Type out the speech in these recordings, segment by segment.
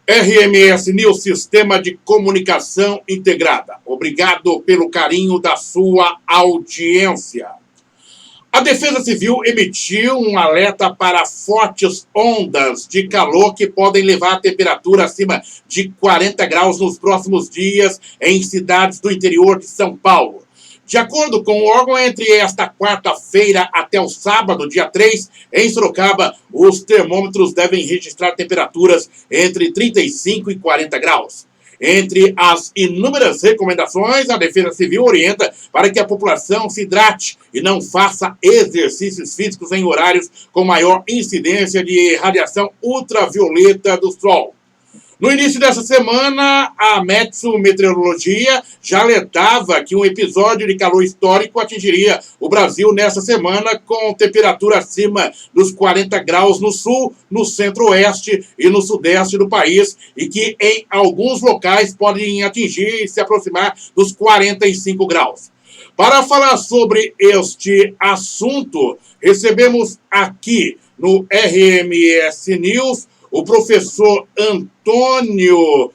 RMS News, Sistema de Comunicação Integrada. Obrigado pelo carinho da sua audiência. A Defesa Civil emitiu um alerta para fortes ondas de calor que podem levar a temperatura acima de 40 graus nos próximos dias em cidades do interior de São Paulo. De acordo com o órgão, entre esta quarta-feira até o sábado, dia 3, em Sorocaba, os termômetros devem registrar temperaturas entre 35 e 40 graus. Entre as inúmeras recomendações, a Defesa Civil orienta para que a população se hidrate e não faça exercícios físicos em horários com maior incidência de radiação ultravioleta do sol. No início dessa semana, a Metsu-Meteorologia já alertava que um episódio de calor histórico atingiria o Brasil nessa semana, com temperatura acima dos 40 graus no sul, no centro-oeste e no sudeste do país, e que em alguns locais podem atingir e se aproximar dos 45 graus. Para falar sobre este assunto, recebemos aqui no RMS News o professor Antônio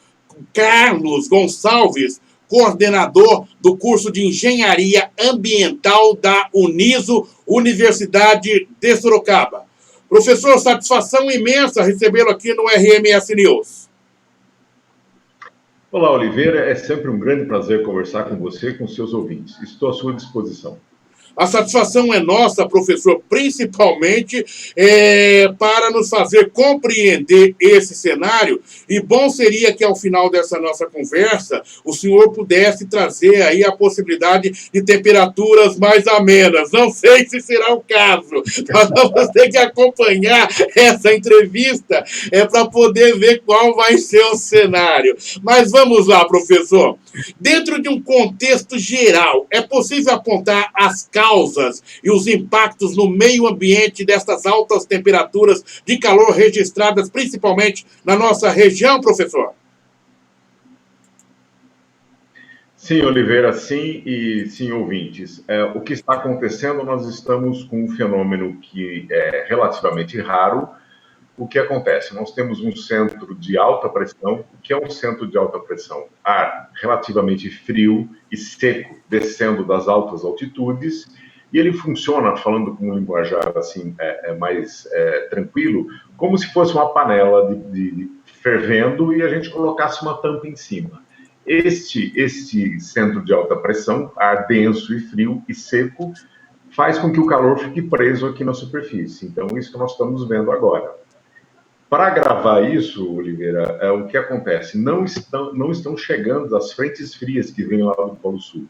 Carlos Gonçalves, coordenador do curso de Engenharia Ambiental da Uniso, Universidade de Sorocaba. Professor, satisfação imensa recebê-lo aqui no RMS News. Olá, Oliveira. É sempre um grande prazer conversar com você e com seus ouvintes. Estou à sua disposição. A satisfação é nossa, professor, principalmente para nos fazer compreender esse cenário. E bom seria que, ao final dessa nossa conversa, o senhor pudesse trazer aí a possibilidade de temperaturas mais amenas. Não sei se será o caso. Nós vamos ter que acompanhar essa entrevista para poder ver qual vai ser o cenário. Mas vamos lá, professor. Dentro de um contexto geral, é possível apontar as causas e os impactos no meio ambiente destas altas temperaturas de calor registradas principalmente na nossa região, professor? Sim, Oliveira, sim e sim, ouvintes. O que está acontecendo, nós estamos com um fenômeno que é relativamente raro. O que acontece? Nós temos um centro de alta pressão. O que é um centro de alta pressão? Ar relativamente frio e seco descendo das altas altitudes, e ele funciona, falando com um linguajar assim, mais tranquilo, como se fosse uma panela de fervendo e a gente colocasse uma tampa em cima. Este centro de alta pressão, ar denso e frio e seco, faz com que o calor fique preso aqui na superfície. Então, isso que nós estamos vendo agora. Para gravar isso, Oliveira, o que acontece? Não estão chegando as frentes frias que vêm lá do Polo Sul.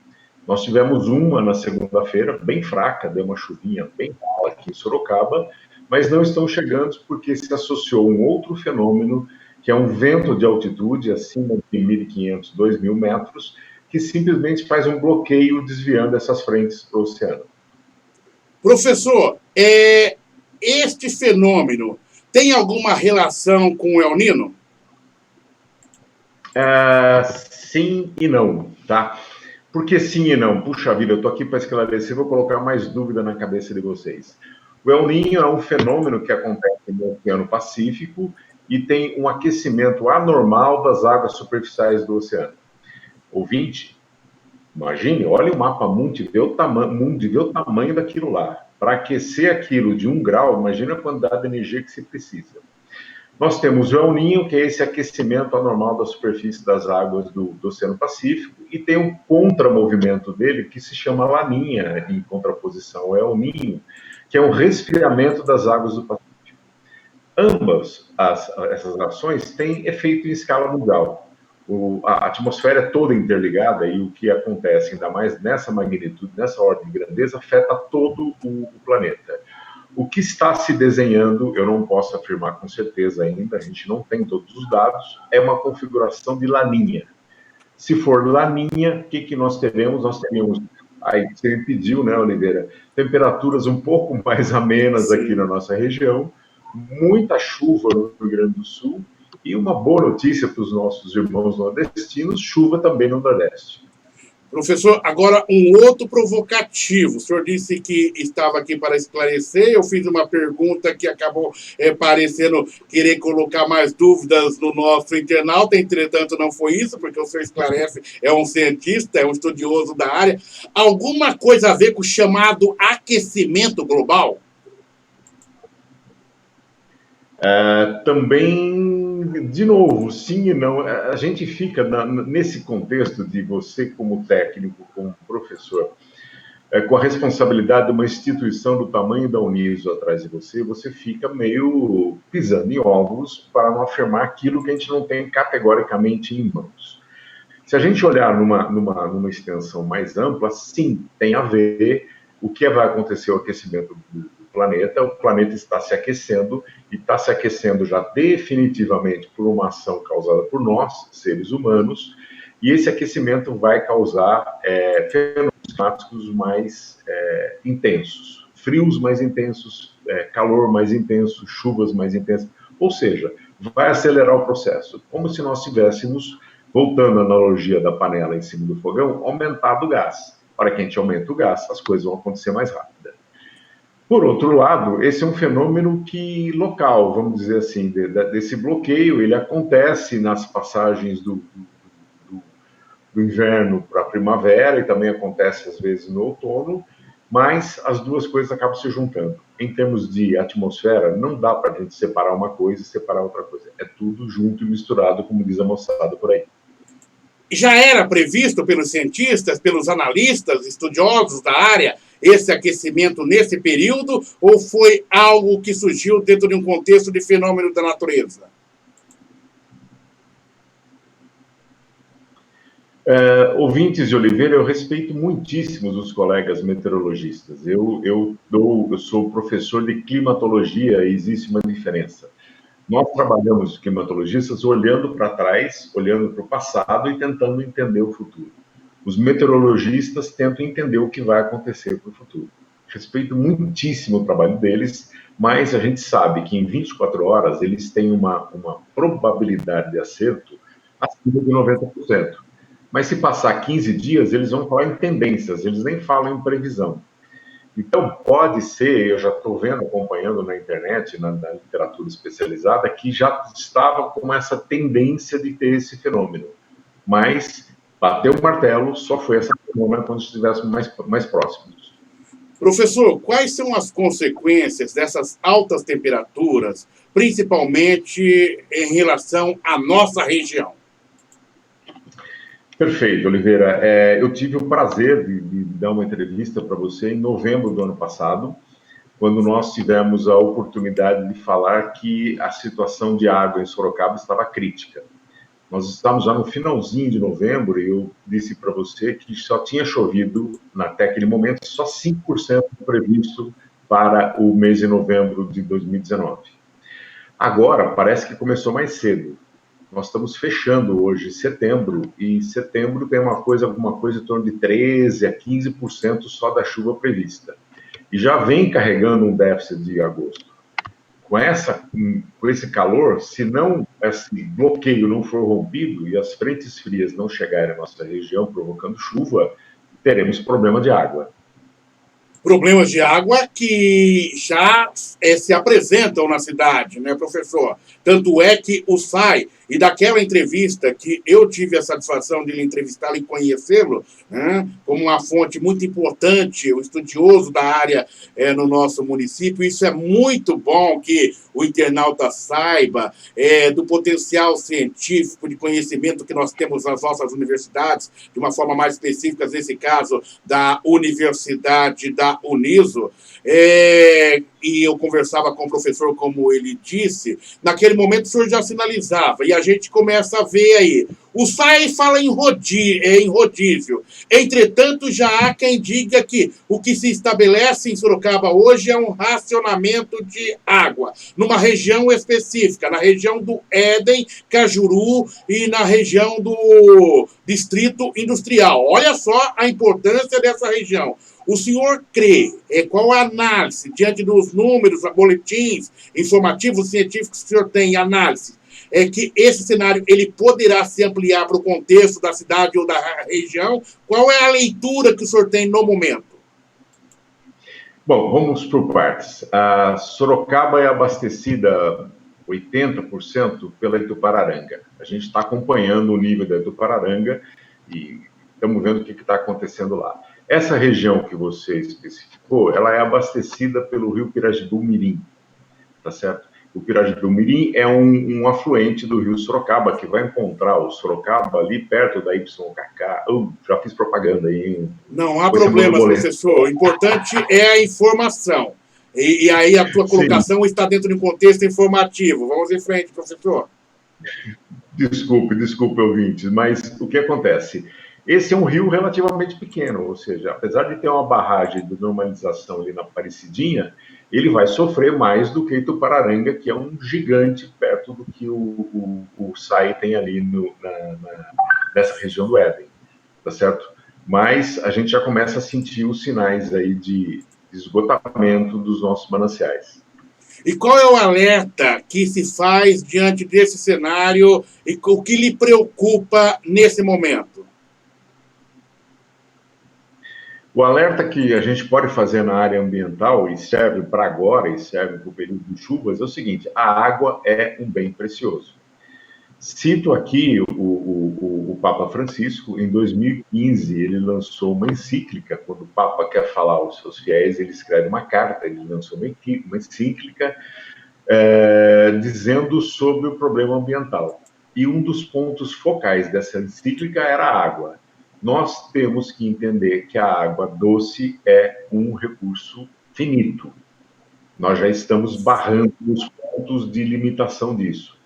Nós tivemos uma na segunda-feira, bem fraca, deu uma chuvinha bem mala aqui em Sorocaba, mas não estão chegando porque se associou um outro fenômeno, que é um vento de altitude acima de 1.500, 2.000 metros, que simplesmente faz um bloqueio desviando essas frentes para o oceano. Professor, este fenômeno tem alguma relação com o El Niño? Sim e não, tá? Por que sim e não? Puxa vida, eu estou aqui para esclarecer, vou colocar mais dúvida na cabeça de vocês. O El Niño é um fenômeno que acontece no Oceano Pacífico e tem um aquecimento anormal das águas superficiais do oceano. Ouvinte, imagine, olha o mapa mundi, vê o tamanho daquilo lá. Para aquecer aquilo de 1 grau, imagina a quantidade de energia que se precisa. Nós temos o El Niño, que é esse aquecimento anormal da superfície das águas do Oceano Pacífico, e tem um contramovimento dele que se chama Laninha, em contraposição ao El Niño, que é um resfriamento das águas do Pacífico. Ambas essas ações têm efeito em escala mundial. A atmosfera é toda interligada e o que acontece, ainda mais nessa magnitude, nessa ordem de grandeza, afeta todo o planeta. O que está se desenhando, eu não posso afirmar com certeza ainda, a gente não tem todos os dados, é uma configuração de Laninha. Se for Laninha, o que nós teremos? Nós teríamos, aí você me pediu, né, Oliveira, temperaturas um pouco mais amenas aqui na nossa região, muita chuva no Rio Grande do Sul, e uma boa notícia para os nossos irmãos nordestinos, chuva também no Nordeste. Professor, agora um outro provocativo. O senhor disse que estava aqui para esclarecer. Eu fiz uma pergunta que acabou parecendo querer colocar mais dúvidas no nosso internauta. Entretanto, não foi isso, porque o senhor esclarece, é um cientista, é um estudioso da área. Alguma coisa a ver com o chamado aquecimento global? Também, de novo, sim e não. A gente fica nesse contexto de você, como técnico, como professor, com a responsabilidade de uma instituição do tamanho da Uniso atrás de você, você fica meio pisando em ovos para não afirmar aquilo que a gente não tem categoricamente em mãos. Se a gente olhar numa extensão mais ampla, sim, tem a ver o que vai acontecer o aquecimento do planeta. O planeta está se aquecendo e está se aquecendo já definitivamente por uma ação causada por nós, seres humanos, e esse aquecimento vai causar fenômenos climáticos mais intensos, frios mais intensos, calor mais intenso, chuvas mais intensas, ou seja, vai acelerar o processo, como se nós tivéssemos, voltando à analogia da panela em cima do fogão, aumentado o gás. Para que a gente aumente o gás, as coisas vão acontecer mais rápido. Por outro lado, esse é um fenômeno que local, vamos dizer assim, desse bloqueio, ele acontece nas passagens do inverno para a primavera e também acontece às vezes no outono, mas as duas coisas acabam se juntando. Em termos de atmosfera, não dá para a gente separar uma coisa e separar outra coisa. É tudo junto e misturado, como diz a moçada por aí. Já era previsto pelos cientistas, pelos analistas, estudiosos da área, esse aquecimento nesse período, ou foi algo que surgiu dentro de um contexto de fenômeno da natureza? Ouvintes de Oliveira, eu respeito muitíssimo os colegas meteorologistas. Eu sou professor de climatologia e existe uma diferença. Nós trabalhamos climatologistas olhando para trás, olhando para o passado e tentando entender o futuro. Os meteorologistas tentam entender o que vai acontecer para o futuro. Respeito muitíssimo o trabalho deles, mas a gente sabe que em 24 horas eles têm uma probabilidade de acerto acima de 90%. Mas se passar 15 dias, eles vão falar em tendências, eles nem falam em previsão. Então, pode ser, eu já estou vendo, acompanhando na internet, na literatura especializada, que já estava com essa tendência de ter esse fenômeno. Mas bateu o martelo, só foi essa fenômeno quando estivéssemos mais próximos. Professor, quais são as consequências dessas altas temperaturas, principalmente em relação à nossa região? Perfeito, Oliveira. Eu tive o prazer de dar uma entrevista para você em novembro do ano passado, quando nós tivemos a oportunidade de falar que a situação de água em Sorocaba estava crítica. Nós estamos já no finalzinho de novembro e eu disse para você que só tinha chovido, até aquele momento, só 5% previsto para o mês de novembro de 2019. Agora, parece que começou mais cedo. Nós estamos fechando hoje setembro, e setembro tem alguma coisa em torno de 13% a 15% só da chuva prevista. E já vem carregando um déficit de agosto. Com esse calor, se não esse bloqueio não for rompido e as frentes frias não chegarem à nossa região provocando chuva, teremos problema de água. Problemas de água que já se apresentam na cidade, né, professor? Tanto é que o SAI, e daquela entrevista que eu tive a satisfação de lhe entrevistá-lo e conhecê-lo, né, como uma fonte muito importante, um estudioso da área no nosso município, isso é muito bom que o internauta saiba do potencial científico de conhecimento que nós temos nas nossas universidades, de uma forma mais específica, nesse caso, da Universidade da Uniso, e eu conversava com o professor, como ele disse, naquele momento o senhor já sinalizava, e a gente começa a ver aí. O SAI fala em rodízio. Entretanto, já há quem diga que o que se estabelece em Sorocaba hoje é um racionamento de água, numa região específica, na região do Éden, Cajuru e na região do Distrito Industrial. Olha só a importância dessa região. O senhor crê, qual a análise, diante dos números, boletins, informativos científicos que o senhor tem, análise, é que esse cenário ele poderá se ampliar para o contexto da cidade ou da região? Qual é a leitura que o senhor tem no momento? Bom, vamos por partes. A Sorocaba é abastecida 80% pela Itupararanga. A gente está acompanhando o nível da Itupararanga e estamos vendo o que está acontecendo lá. Essa região que você especificou, ela é abastecida pelo rio Pirajidu-Mirim, tá certo? O Pirajidu-Mirim é um afluente do rio Sorocaba, que vai encontrar o Sorocaba ali perto da YKK. Já fiz propaganda aí. Não há problemas, professor. O importante é a informação. E aí a tua colocação está dentro de um contexto informativo. Vamos em frente, professor. Desculpe, ouvintes, mas o que acontece? Esse é um rio relativamente pequeno, ou seja, apesar de ter uma barragem de normalização ali na Aparecidinha, ele vai sofrer mais do que Itupararanga, que é um gigante perto do que o SAI tem ali nessa região do Éden, tá certo? Mas a gente já começa a sentir os sinais aí de esgotamento dos nossos mananciais. E qual é o alerta que se faz diante desse cenário e o que lhe preocupa nesse momento? O alerta que a gente pode fazer na área ambiental, e serve para agora, e serve para o período de chuvas, é o seguinte: a água é um bem precioso. Cito aqui o Papa Francisco. Em 2015, ele lançou uma encíclica. Quando o Papa quer falar aos seus fiéis, ele escreve uma carta, ele lançou uma encíclica dizendo sobre o problema ambiental. E um dos pontos focais dessa encíclica era a água. Nós temos que entender que a água doce é um recurso finito. Nós já estamos barrando os pontos de limitação disso.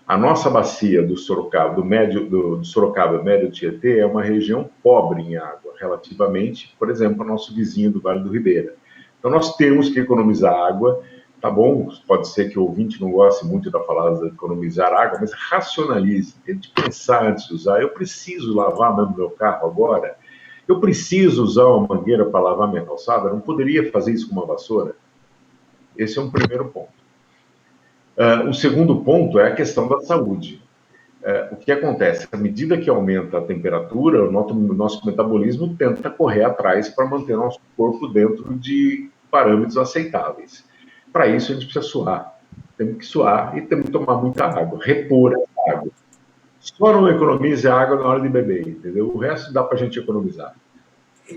A nossa bacia do Sorocaba, do Sorocaba Médio Tietê, é uma região pobre em água, relativamente, por exemplo, ao nosso vizinho do Vale do Ribeira. Então, nós temos que economizar água, tá bom? Pode ser que o ouvinte não goste muito da palavra de economizar água, mas racionalize, tente pensar antes de usar. Eu preciso lavar meu carro agora? Eu preciso usar uma mangueira para lavar minha calçada? Eu não poderia fazer isso com uma vassoura? Esse é um primeiro ponto. O segundo ponto é a questão da saúde. O que acontece? À medida que aumenta a temperatura, o nosso metabolismo tenta correr atrás para manter nosso corpo dentro de parâmetros aceitáveis. Para isso, a gente precisa suar. Temos que suar e temos que tomar muita água, repor essa água. Só não economize a água na hora de beber, entendeu? O resto dá para a gente economizar.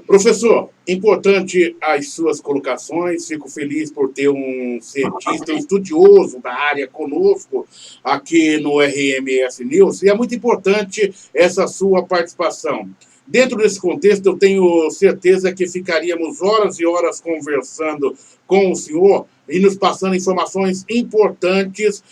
Professor, importante as suas colocações. Fico feliz por ter um cientista, um estudioso da área conosco aqui no RMS News. E é muito importante essa sua participação. Dentro desse contexto, eu tenho certeza que ficaríamos horas e horas conversando com o senhor e nos passando informações importantes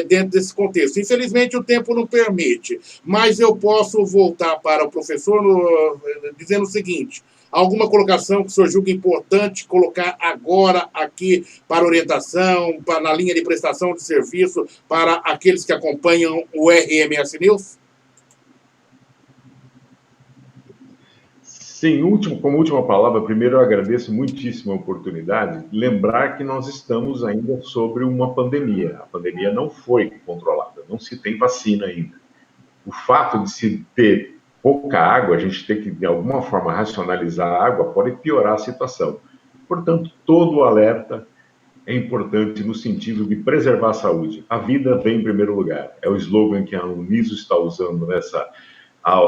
dentro desse contexto. Infelizmente, o tempo não permite, mas eu posso voltar para o professor dizendo o seguinte: alguma colocação que o senhor julga importante colocar agora aqui para orientação, na linha de prestação de serviço para aqueles que acompanham o RMS News? Sim, como última palavra, primeiro eu agradeço muitíssimo a oportunidade. Lembrar que nós estamos ainda sobre uma pandemia. A pandemia não foi controlada, não se tem vacina ainda. O fato de se ter pouca água, a gente ter que, de alguma forma, racionalizar a água, pode piorar a situação. Portanto, todo o alerta é importante no sentido de preservar a saúde. A vida vem em primeiro lugar. É o slogan que a Uniso está usando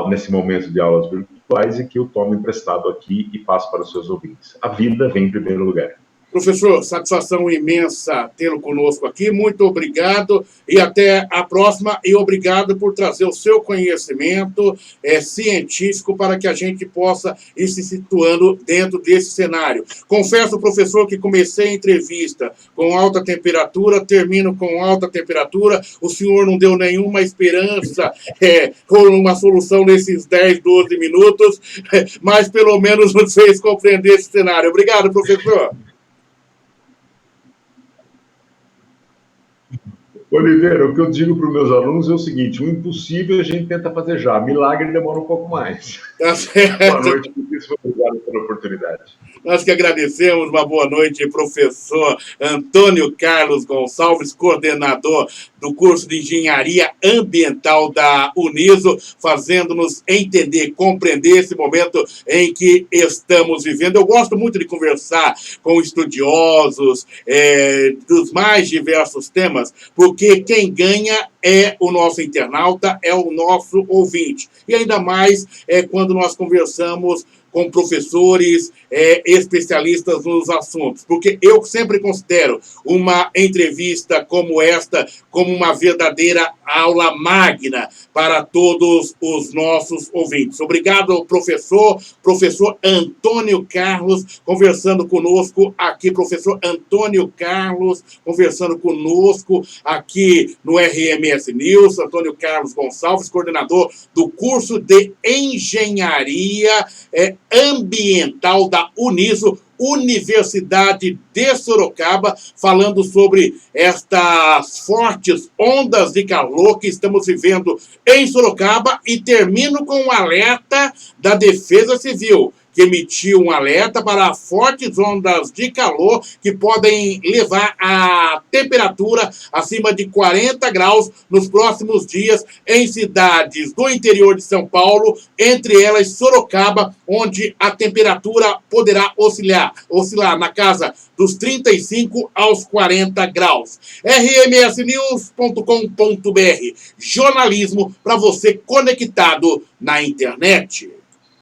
nesse momento de aulas virtuais e que eu tomo emprestado aqui e passo para os seus ouvintes. A vida vem em primeiro lugar. Professor, satisfação imensa tê-lo conosco aqui. Muito obrigado e até a próxima. E obrigado por trazer o seu conhecimento científico para que a gente possa ir se situando dentro desse cenário. Confesso, professor, que comecei a entrevista com alta temperatura, termino com alta temperatura. O senhor não deu nenhuma esperança por uma solução nesses 10, 12 minutos, mas pelo menos nos fez compreender esse cenário. Obrigado, professor. Oliveira, o que eu digo para os meus alunos é o seguinte: o impossível a gente tenta fazer já, milagre demora um pouco mais. Tá certo. Boa noite, muitíssimo obrigado pela oportunidade. Nós que agradecemos. Uma boa noite, professor Antônio Carlos Gonçalves, coordenador do curso de Engenharia Ambiental da Uniso, fazendo-nos entender, compreender esse momento em que estamos vivendo. Eu gosto muito de conversar com estudiosos dos mais diversos temas, porque quem ganha é o nosso internauta, é o nosso ouvinte. E ainda mais quando nós conversamos com professores especialistas nos assuntos, porque eu sempre considero uma entrevista como esta como uma verdadeira aula magna para todos os nossos ouvintes. Obrigado, professor Antônio Carlos, conversando conosco aqui, professor Antônio Carlos, conversando conosco aqui no RMS News, Antônio Carlos Gonçalves, coordenador do curso de Engenharia Ambiental da Uniso, Universidade de Sorocaba, falando sobre estas fortes ondas de calor que estamos vivendo em Sorocaba, e termino com um alerta da Defesa Civil, que emitiu um alerta para fortes ondas de calor que podem levar a temperatura acima de 40 graus nos próximos dias em cidades do interior de São Paulo, entre elas Sorocaba, onde a temperatura poderá oscilar na casa dos 35 aos 40 graus. rmsnews.com.br, jornalismo para você conectado na internet.